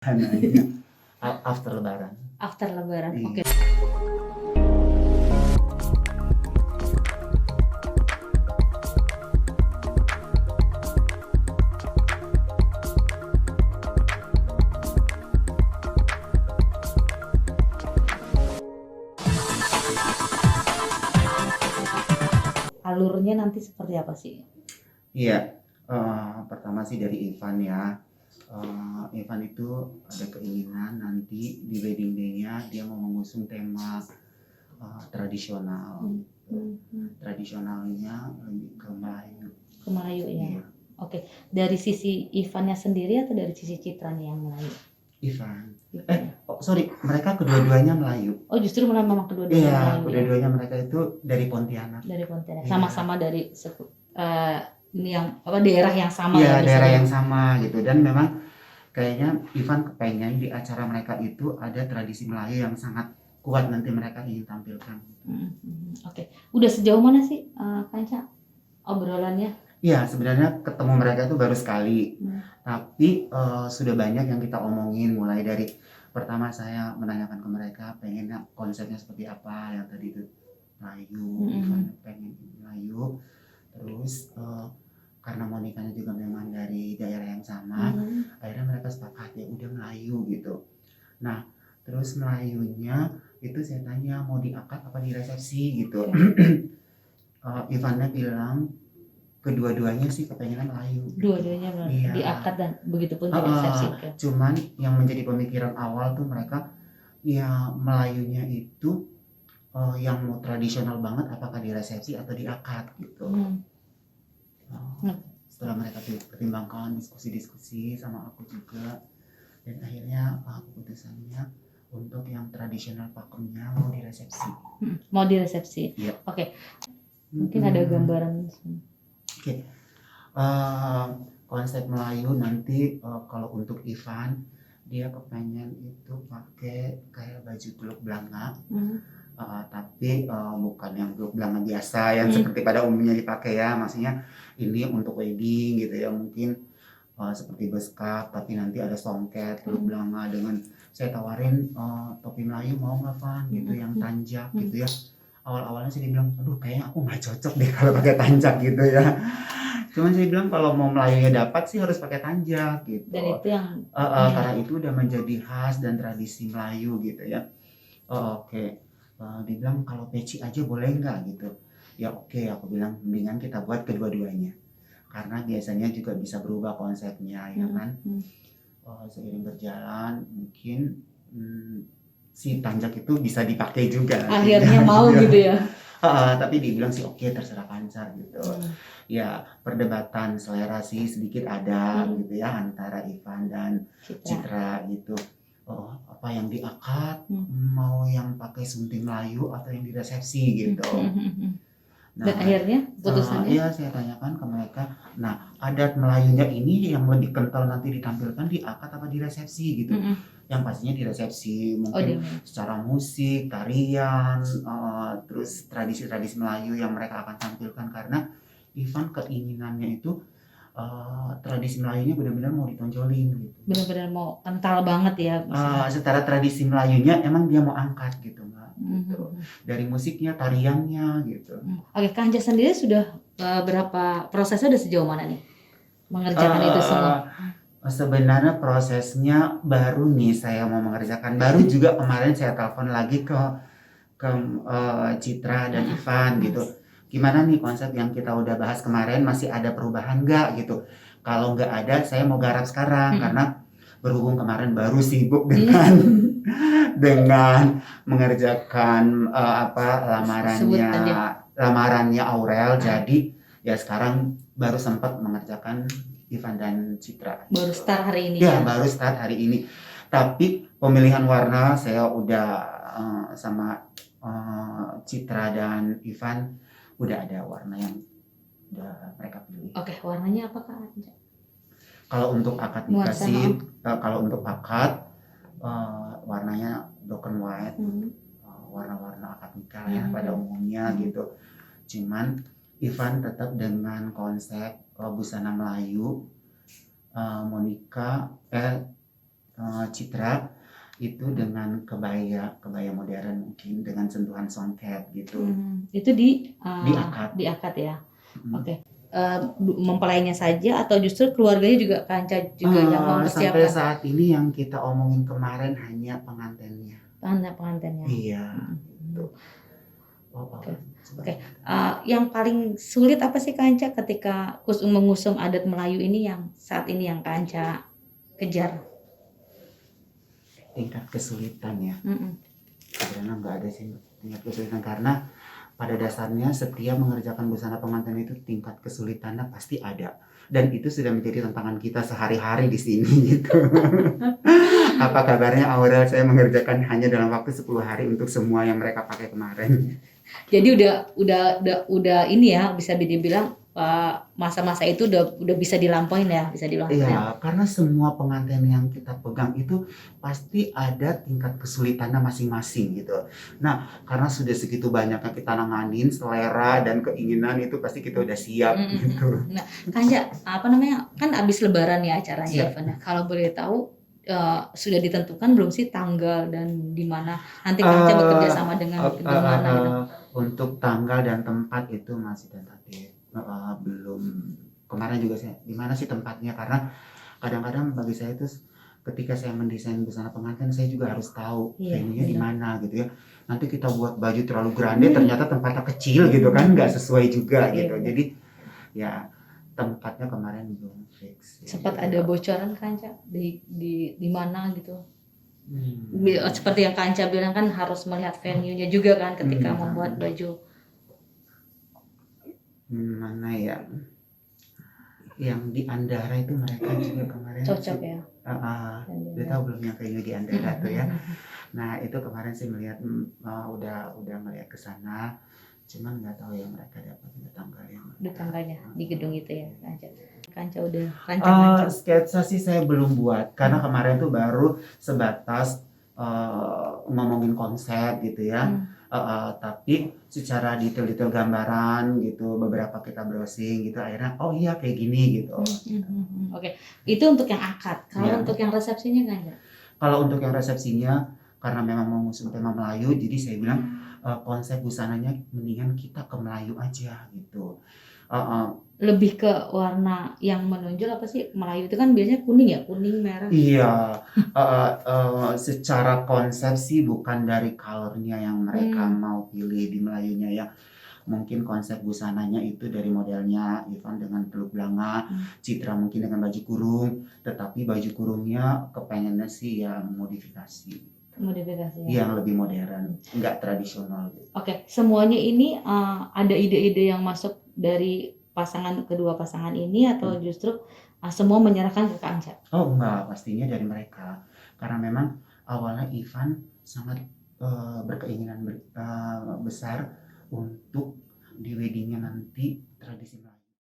Nanya after lebaran. After lebaran. Iya. Oke. Alurnya nanti seperti apa sih? Iya, pertama sih dari Ivan ya. Ivan itu ada keinginan nanti di wedding day-nya dia mau mengusung tema tradisional. Tradisionalnya lebih ke Melayu. Ke Melayu ya. Iya. Oke. Dari sisi Ivannya sendiri atau dari sisi Citra nih yang Melayu? Ivan. Ivan. Sorry, mereka kedua-duanya Melayu. Oh, justru memang kedua-duanya Iya, Melayu ya. kedua-duanya mereka itu dari Pontianak. Dari Pontianak. Iya. Sama-sama dari ini yang daerah yang sama Iya, ya. daerah misalnya. yang sama gitu. Dan memang kayaknya Ivan kepengen di acara mereka itu ada tradisi Melayu yang sangat kuat nanti mereka ingin tampilkan. Oke. Udah sejauh mana sih Kanca obrolannya? Iya, sebenarnya ketemu mereka itu baru sekali. Tapi sudah banyak yang kita omongin, mulai dari pertama saya menanyakan ke mereka pengennya konsepnya seperti apa, yang tadi itu Melayu, Ivan pengen Melayu. Terus karena Monikanya juga memang dari daerah yang sama, akhirnya mereka sepakat ya udah Melayu gitu. Nah, terus Melayunya itu saya tanya mau di akad apa di resepsi gitu. Ivannya bilang kedua-duanya sih kepengenan Melayu. Dua-duanya Iya. di akad dan begitupun di resepsi. Cuman yang menjadi pemikiran awal tuh mereka ya Melayunya itu yang mau tradisional banget apakah di resepsi atau di akad gitu. Setelah mereka pertimbangkan diskusi-diskusi sama aku juga, dan akhirnya keputusannya untuk yang tradisional pakemnya mau di resepsi. Mau di resepsi. Iya. Oke. Mungkin ada gambaran. Oke. Konsep Melayu nanti kalau untuk Ivan dia kepengen itu pakai kayak baju geluk blanga. Tapi bukan yang geluk blanga biasa yang seperti pada umumnya dipakai ya, maksudnya ini untuk wedding gitu ya, mungkin seperti beskap tapi nanti ada songket geluk blanga dengan saya tawarin topi Melayu mau nggak Van gitu yang tanjak gitu ya. Awal-awalnya sih dia bilang aduh kayaknya aku nggak cocok deh kalau pakai tanjak gitu ya. Cuman saya bilang kalau mau Melayunya dapat sih harus pakai tanjak gitu. Dan itu yang karena itu udah menjadi khas dan tradisi Melayu gitu ya. Oke. Dia bilang kalau peci aja boleh nggak gitu. Ya oke, aku bilang mendingan kita buat kedua-duanya. Karena biasanya juga bisa berubah konsepnya ya kan. Seiring berjalan mungkin si tanjak itu bisa dipakai juga. Akhirnya mau gitu ya. Tapi dia bilang sih oke terserah Kanca gitu. Ya perdebatan selera sih sedikit ada gitu ya antara Ivan dan Citra gitu. Apa yang di akad mau yang pakai sunting Melayu atau yang di resepsi gitu. Nah, dan akhirnya putusannya? Iya saya tanyakan ke mereka. Nah adat Melayunya ini yang lebih kental nanti ditampilkan di akad apa di resepsi gitu. Yang pastinya di resepsi mungkin secara musik, tarian, terus tradisi-tradisi Melayu yang mereka akan tampilkan karena Ivan keinginannya itu tradisi Melayunya benar-benar mau ditonjolin gitu. Benar-benar mau kental banget ya. Secara tradisi Melayunya emang dia mau angkat gitu Mbak. Gitu. Dari musiknya, tariannya gitu. Oke, Kanca sendiri sudah berapa prosesnya udah sejauh mana nih mengerjakan itu semua? Sebenarnya prosesnya baru nih saya mau mengerjakan. Baru juga kemarin saya telepon lagi ke Citra dan Ivan gitu. Gimana nih konsep yang kita udah bahas kemarin, masih ada perubahan nggak gitu. Kalau nggak ada saya mau garap sekarang karena berhubung kemarin baru sibuk dengan mengerjakan lamarannya Aurel. Jadi ya sekarang baru sempat mengerjakan Ivan dan Citra. Baru start hari ini. Ya, baru start hari ini. Tapi pemilihan warna saya udah sama Citra dan Ivan udah ada warna yang udah mereka pilih. Oke, warnanya apa Kak? Kalau untuk akad nikah sih, kalau untuk akad warnanya broken white, warna-warna akad nikah ya pada umumnya gitu. Cuman Ivan tetap dengan konsep busana Melayu, Monika Citra itu dengan kebaya modern mungkin dengan sentuhan songket gitu. Itu di Diangkat. diangkat ya. Oke. Mempelainya saja atau justru keluarganya juga Kanca juga yang Sampai mempersiapkan? saat ini yang kita omongin kemarin hanya pengantinnya. Pengantinnya. Iya, gitu. Oke. Yang paling sulit apa sih Kanca ketika mengusung adat Melayu ini yang saat ini yang Kanca kejar? Tingkat kesulitan ya. Sebenarnya nggak ada sih tingkat kesulitan karena pada dasarnya setiap mengerjakan busana pengantin itu tingkat kesulitannya pasti ada, dan itu sudah menjadi tantangan kita sehari-hari di sini gitu. Apa kabarnya Aurel, saya mengerjakan hanya dalam waktu 10 hari untuk semua yang mereka pakai kemarin. Jadi udah ini ya, bisa dibilang masa-masa itu udah bisa dilampauin ya, bisa dilampauin. Iya, karena semua pengantin yang kita pegang itu pasti ada tingkat kesulitannya masing-masing gitu. Nah, karena sudah segitu banyaknya kita nanganin, selera dan keinginan itu pasti kita udah siap gitu. Nah, Kanca, apa namanya, kan abis Lebaran ya acaranya Iya. eventnya. Kalau boleh tahu sudah ditentukan belum sih tanggal dan di mana nanti Kanca bekerja sama dengan mana gitu? Untuk tanggal dan tempat itu masih tentatif. Belum. Kemarin juga saya di mana sih tempatnya, karena kadang-kadang bagi saya itu ketika saya mendesain busana pengantin saya juga harus tahu venue-nya di mana gitu ya. Nanti kita buat baju terlalu grande ternyata tempatnya kecil gitu kan, nggak sesuai juga gitu. Jadi ya tempatnya kemarin belum fix. Sempat ada bocoran Kanca di mana gitu? Seperti yang Kanca bilang kan harus melihat venue-nya juga kan ketika membuat baju. Mana ya? Yang di Andara itu mereka juga kemarin cocok ya. Dia tahu belum yang kayak di Andara tuh ya. Nah itu kemarin sih melihat udah melihat ke sana, cuman nggak tahu ya mereka dapat tanggalnya Di gedung itu ya Kanca udah rancang. Sketsa sih saya belum buat karena kemarin tuh baru sebatas ngomongin konsep gitu ya. Tapi secara detail gambaran gitu beberapa kita browsing gitu akhirnya oh iya kayak gini gitu. Oke. Itu untuk yang akad. Kalau untuk yang resepsinya kan ya? Kalau untuk yang resepsinya karena memang mengusung tema Melayu jadi saya bilang konsep busananya mendingan kita ke Melayu aja gitu. Lebih ke warna yang menonjol apa sih? Melayu itu kan biasanya kuning ya, kuning merah. Iya, secara konsep sih bukan dari colornya yang mereka mau pilih di Melayunya ya. Mungkin konsep busananya itu dari modelnya Ivan dengan peluk belanga, Citra mungkin dengan baju kurung, tetapi baju kurungnya kepengennya sih yang modifikasi ya? Yang lebih modern, nggak tradisional gitu. Oke, semuanya ini ada ide-ide yang masuk dari kedua pasangan ini atau justru semua menyerahkan ke Kanca? Oh enggak, pastinya dari mereka. Karena memang awalnya Ivan sangat berkeinginan besar untuk di weddingnya nanti tradisi